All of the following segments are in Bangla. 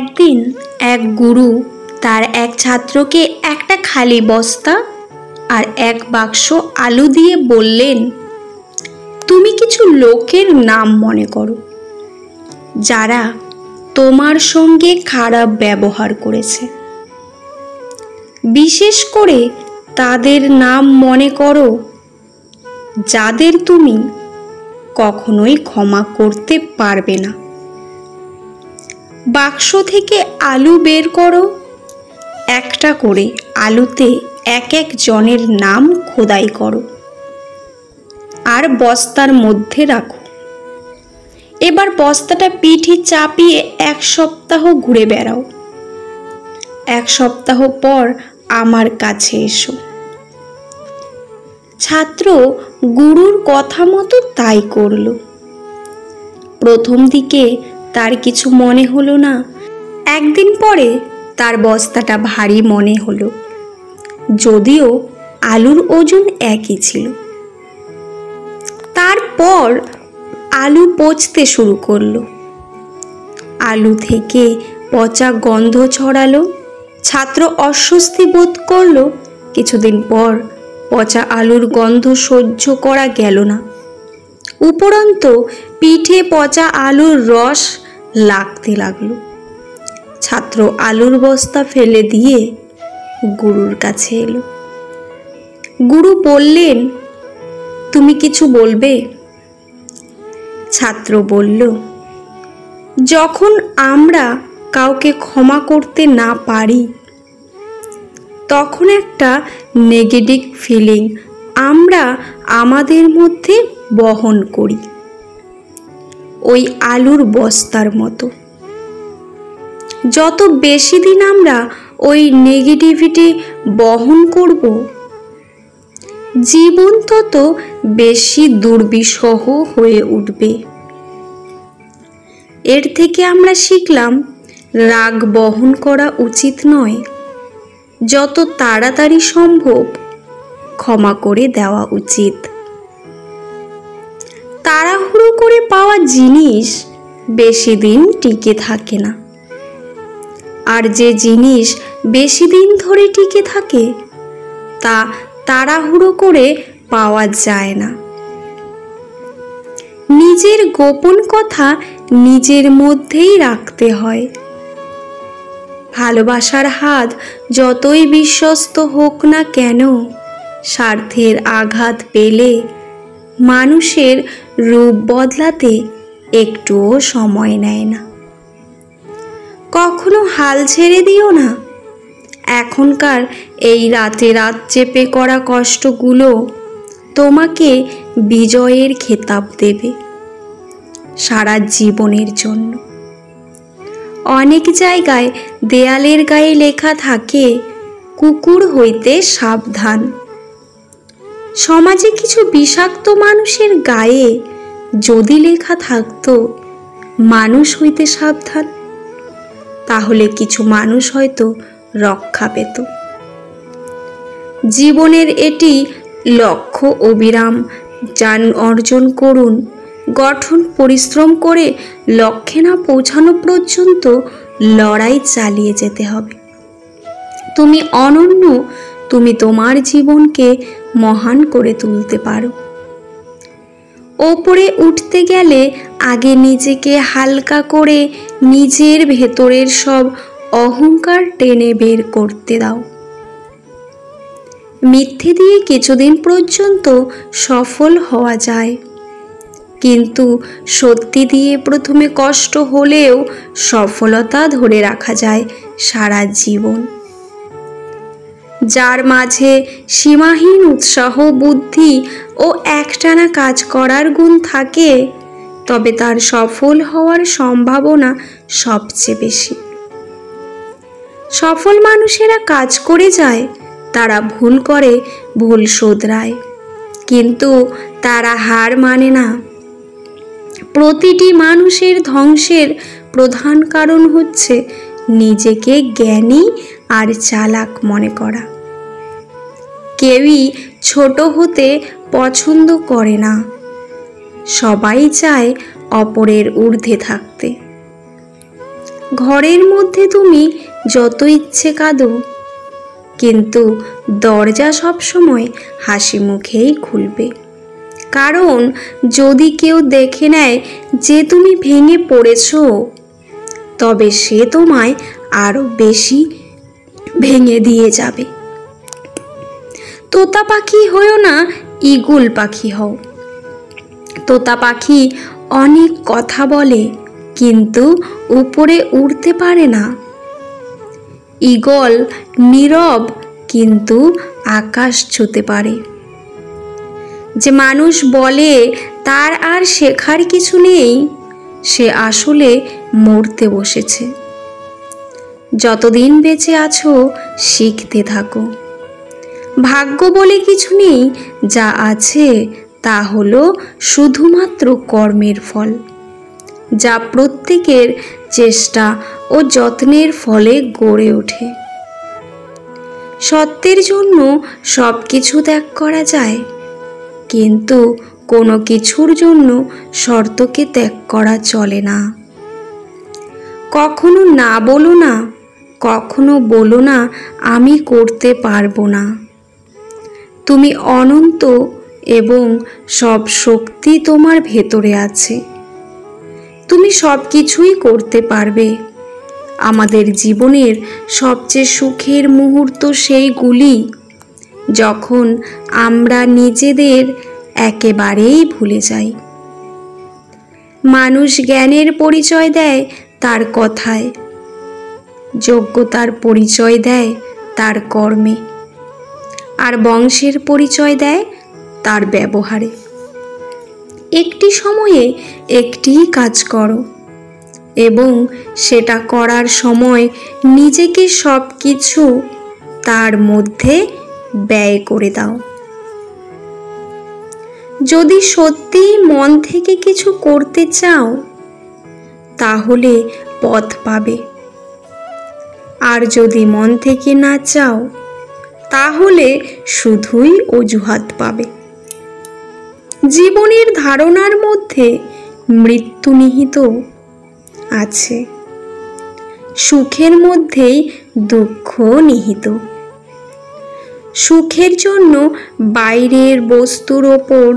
একদিন এক গুরু তার এক ছাত্রকে একটা খালি বস্তা আর এক বাক্স আলু দিয়ে বললেন, তুমি কিছু লোকের নাম মনে করো যারা তোমার সঙ্গে খারাপ ব্যবহার করেছে। বিশেষ করে তাদের নাম মনে করো যাদের তুমি কখনোই ক্ষমা করতে পারবে না। বাক্স থেকে আলু বের করো, একটা করে আলুতে এক এক জনের নাম খোদাই করো আর বস্তার মধ্যে রাখো। এবার বস্তাটা পিঠে চাপিয়ে 1 সপ্তাহ ঘুরে বেড়াও। 1 সপ্তাহ পর আমার কাছে এসো। ছাত্র গুরুর কথা মতো তাই করল। প্রথম দিকে তার কিছু মনে হলো না। একদিন পরে তার বস্তাটা ভারী মনে হলো, যদিও আলুর ওজন একই ছিল। তারপর আলু পচতে শুরু করলো। আলু থেকে পচা গন্ধ ছড়ালো। ছাত্র অস্বস্তি বোধ করলো। কিছুদিন পর পচা আলুর গন্ধ সহ্য করা গেল না। উপরন্ত পিঠে পচা আলুর রস লাগতে লাগলো। ছাত্র আলুর বস্তা ফেলে দিয়ে গুরুর কাছে এলো। গুরু বললেন, তুমি কিছু বলবে? ছাত্র বলল, যখন আমরা কাউকে ক্ষমা করতে না পারি তখন একটা নেগেটিভ ফিলিং আমরা আমাদের মধ্যে বহন করি, ওই আলুর বস্তার মতো। যত বেশি দিন আমরা ওই নেগেটিভিটি বহন করব, জীবন তত বেশি দুর্বিষহ হয়ে উঠবে। এর থেকে আমরা শিখলাম, রাগ বহন করা উচিত নয়। যত তাড়াতাড়ি সম্ভব ক্ষমা করে দেওয়া উচিত। তাড়াহুড়ো করে পাওয়া জিনিস বেশি দিন টিকে থাকে না, আর যে জিনিস বেশি দিন ধরে টিকে থাকে তা তাড়াহুড়ো করে পাওয়া যায় না। নিজের গোপন কথা নিজের মধ্যেই রাখতে হয়। ভালোবাসার হাত যতই বিশ্বস্ত হোক না কেন, স্বার্থের আঘাত পেলে মানুষের রূপ বদলাতে একটুও সময় নেয় না। কখনো হাল ছেড়ে দিও না। এখনকার এই রাতে রাত চেপে করা কষ্টগুলো তোমাকে বিজয়ের খেতাব দেবে সারা জীবনের জন্য। অনেক জায়গায় দেয়ালের গায়ে লেখা থাকে, কুকুর হইতে সাবধান। সমাজে কিছু বিষাক্ত মানুষের গায়ে যদি লেখা থাকতো, মানুষ হইতে সাবধান, তাহলে কিছু মানুষ হয়তো রক্ষা পেত। জীবনের এটি লক্ষ্য অবিরাম জ্ঞান অর্জন করুন। গঠন পরিশ্রম করে লক্ষ্যে না পৌঁছানো পর্যন্ত লড়াই চালিয়ে যেতে হবে। তুমি অনন্য, তুমি তোমার জীবনকে মহান করে তুলতে পারো। ওপরে উঠতে গেলে আগে নিজেকে হালকা করে নিজের ভেতরের সব অহংকার টেনে বের করতে দাও। মিথ্যে দিয়ে কিছুদিন পর্যন্ত সফল হওয়া যায়, কিন্তু সত্যি দিয়ে প্রথমে কষ্ট হলেও সফলতা ধরে রাখা যায় সারা জীবন। যার মাঝে সীমাহীন উৎসাহ, বুদ্ধি ও একটানা কাজ করার গুণ থাকে, তবে তার সফল হওয়ার সম্ভাবনা সবচেয়ে বেশি। সফল মানুষেরা কাজ করে যায়, তারা ভুল করে, ভুল শোধরায়, কিন্তু তারা হার মানে না। প্রতিটি মানুষের ধ্বংসের প্রধান কারণ হচ্ছে নিজেকে জ্ঞানী আর চালাক মনে করা। কেউই ছোট হতে পছন্দ করে না, সবাই চায় অপরের ঊর্ধ্বে থাকতে। ঘরের মধ্যে তুমি যত ইচ্ছে কাঁদো, কিন্তু দরজা সবসময় হাসি মুখেই খুলবে। কারণ যদি কেউ দেখে নেয় যে তুমি ভেঙে পড়েছো, তবে সে তোমায় আরো বেশি ভেঙে দিয়ে যাবে। তোতা পাখি হও না, ঈগল পাখি হও। তোতা পাখি অনেক কথা বলে, কিন্তু উপরে উড়তে পারে না। ঈগল নীরব, কিন্তু আকাশ ছুঁতে পারে। যে মানুষ বলে তার আর শেখার কিছু নেই, সে আসলে মরতে বসেছে। যতদিন বেঁচে আছো শিখতে থাকো। ভাগ্য বলে কিছু নেই, যা আছে তা হলো শুধুমাত্র কর্মের ফল, যা প্রত্যেকের চেষ্টা ও যত্নের ফলে গড়ে ওঠে। সত্যের জন্য সব কিছু ত্যাগ করা যায়, কিন্তু কোনো কিছুর জন্য শর্তকে ত্যাগ করা চলে না। কখনো না বলো না, কখনো বলো না আমি করতে পারবো না। তুমি অনন্ত এবং সব শক্তি তোমার ভেতরে আছে। তুমি সব কিছুই করতে পারবে। আমাদের জীবনের সবচেয়ে সুখের মুহূর্ত সেইগুলি যখন আমরা নিজেদের একেবারেই ভুলে যাই। মানুষ জ্ঞানের পরিচয় দেয় তার কথায়, যোগ্যতার পরিচয় দেয় তার কর্মে, আর বংশের পরিচয় দেয় তার ব্যবহারে। একটি সময়ে একটি কাজ করো এবং সেটা করার সময় নিজেকে সব কিছু তার মধ্যে ব্যয় করে দাও। যদি সত্যিই মন থেকে কিছু করতে চাও, তাহলে পথ পাবে। আর যদি মন থেকে না চাও, তাহলে শুধুই অজুহাত পাবে। জীবনের ধারণার মধ্যে মৃত্যু নিহিত আছে, সুখের মধ্যেই দুঃখ নিহিত। সুখের জন্য বাইরের বস্তুর ওপর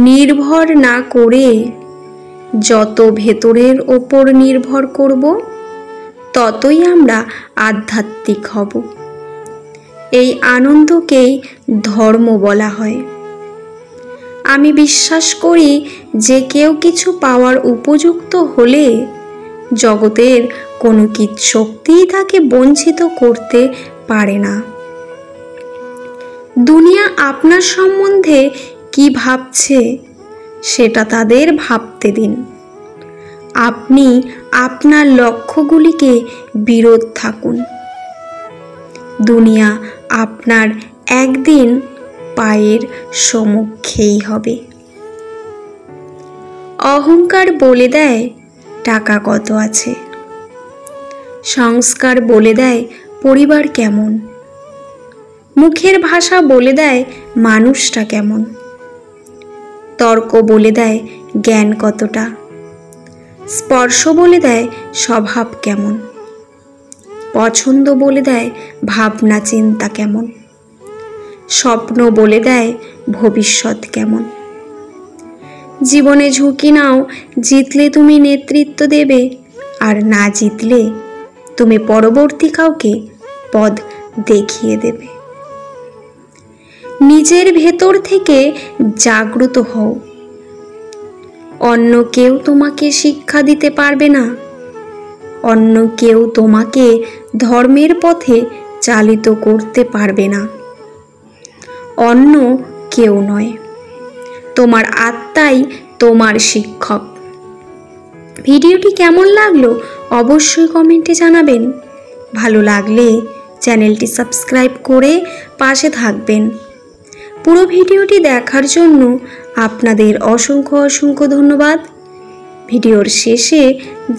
নির্ভর না করে যত ভেতরের ওপর নির্ভর করব, ততই আমরা আধ্যাত্মিক হব। এই আনন্দকেই ধর্ম বলা হয়। আমি বিশ্বাস করি যে কেউ কিছু পাওয়ার উপযুক্ত হলে জগতের কোনো শক্তিই তাকে বঞ্চিত করতে পারে না। দুনিয়া আপনার সম্বন্ধে কি ভাবছে সেটা তাদের ভাবতে দিন। আপনি আপনার লক্ষ্যগুলিকে বিরোধ থাকুন। দুনিয়া আপনার একদিন পায়ের সম্মুখেই হবে। অহংকার বলে দেয় টাকা কত আছে, সংস্কার বলে দেয় পরিবার কেমন, মুখের ভাষা বলে দেয় মানুষটা কেমন, তর্ক বলে দেয় জ্ঞান কতটা, স্পর্শ বলে দেয় স্বভাব কেমন, পছন্দ বলে দেয় ভাবনা চিন্তা কেমন, স্বপ্ন বলে দেয় ভবিষ্যৎ কেমন। জীবনে ঝুঁকি নাও, জিতলে তুমি নেতৃত্ব দেবে, আর না জিতলে তুমি পরবর্তী কাউকে পথ দেখিয়ে দেবে। নিজের ভেতর থেকে জাগ্রত হও। অন্য কেউ তোমাকে শিক্ষা দিতে পারবে না। অন্য কেউ তোমাকে ধর্মের পথে চালিত করতে পারবে না। অন্য কেউ নয়, তোমার আত্মাই তোমার শিক্ষক। ভিডিওটি কেমন লাগলো অবশ্যই কমেন্টে জানাবেন। ভালো লাগলে চ্যানেলটি সাবস্ক্রাইব করে পাশে থাকবেন। পুরো ভিডিওটি দেখার জন্য আপনাদের অসংখ্য অসংখ্য ধন্যবাদ। ভিডিওর শেষে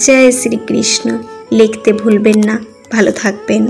জয় শ্রীকৃষ্ণ লিখতে ভুলবেন না। ভালো থাকবেন।